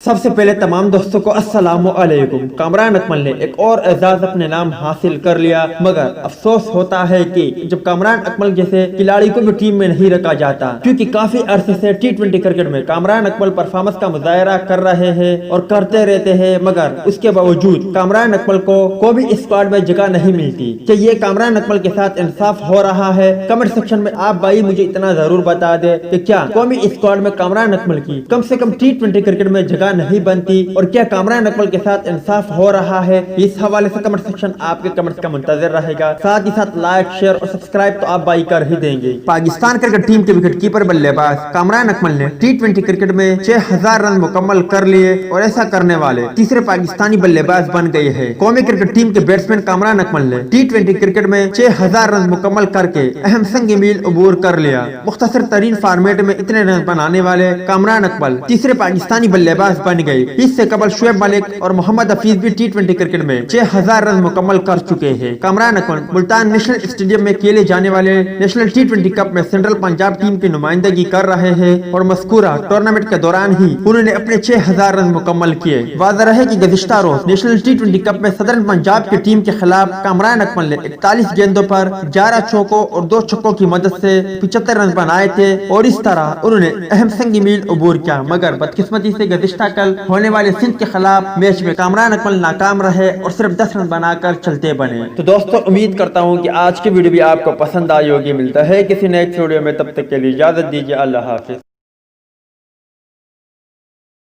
سب سے پہلے تمام دوستوں کو السلام علیکم۔ کامران اکمل نے ایک اور اعزاز اپنے نام حاصل کر لیا، مگر افسوس ہوتا ہے کہ جب کامران اکمل جیسے کھلاڑی کو بھی ٹیم میں نہیں رکھا جاتا، کیونکہ کافی عرصے سے T20 کرکٹ میں کامران اکمل پرفارمنس کا مظاہرہ کر رہے ہیں اور کرتے رہتے ہیں، مگر اس کے باوجود کامران اکمل کو کوئی بھی اسکواڈ میں جگہ نہیں ملتی۔ کہ یہ کامران اکمل کے ساتھ انصاف ہو رہا ہے؟ کمنٹ سیکشن میں آپ بھائی مجھے اتنا ضرور بتا دے کہ کیا قومی اسکواڈ میں کامران اکمل کی کم سے کم T20 کرکٹ میں جگہ نہیں بنتی، اور کیا کامران اکمل کے ساتھ انصاف ہو رہا ہے؟ اس حوالے سے کمنٹ سیکشن آپ کے کمنٹس کا منتظر رہے گا، ساتھ ہی ساتھ لائک، شیئر اور سبسکرائب تو آپ بھائی کر ہی دیں گے۔ پاکستان کرکٹ ٹیم کے وکٹ کیپر بلے باز کامران اکمل نے T20 کرکٹ میں 6000 رن مکمل کر لیے، اور ایسا کرنے والے تیسرے پاکستانی بلے باز بن گئے ہیں۔ قومی کرکٹ ٹیم کے بیٹسمین کامران اکمل نے T20 کرکٹ میں 6000 رن مکمل کر کے اہم سنگ میل عبور کر لیا۔ مختصر ترین فارمیٹ میں اتنے رن بنانے والے کامران اکمل تیسرے پاکستانی بلے باز بن گئے۔ اس سے قبل شعیب ملک اور محمد حفیظ بھی T20 کرکٹ میں 6000 رن مکمل کر چکے ہیں۔ کامران اکمل ملتان نیشنل اسٹیڈیم میں کھیلے جانے والے نیشنل T20 کپ میں سینٹرل پنجاب ٹیم کی نمائندگی کر رہے ہیں، اور مذکورہ ٹورنامنٹ کے دوران ہی انہوں نے اپنے 6000 رن مکمل کیے۔ واضح رہے کہ گزشتہ روز نیشنل T20 کپ میں صدرن پنجاب کی ٹیم کے خلاف کامران اکمل نے 41 گیندوں پر 11 چوکوں اور 2 چھکوں کی مدد سے 75 رن بنائے تھے، اور اس طرح انہوں نے اہم سنگ میل عبور کیا۔ مگر بدقسمتی سے گزشتہ کل ہونے والے سندھ کے خلاف میچ میں کامران اکمل ناکام رہے اور صرف 10 رن بنا کر چلتے بنے۔ تو دوستو، امید کرتا ہوں کہ آج کی ویڈیو بھی آپ کو پسند آئی ہوگی۔ ملتا ہے کسی نیکسٹ ویڈیو میں، تب تک کے لیے اجازت دیجیے، اللہ حافظ۔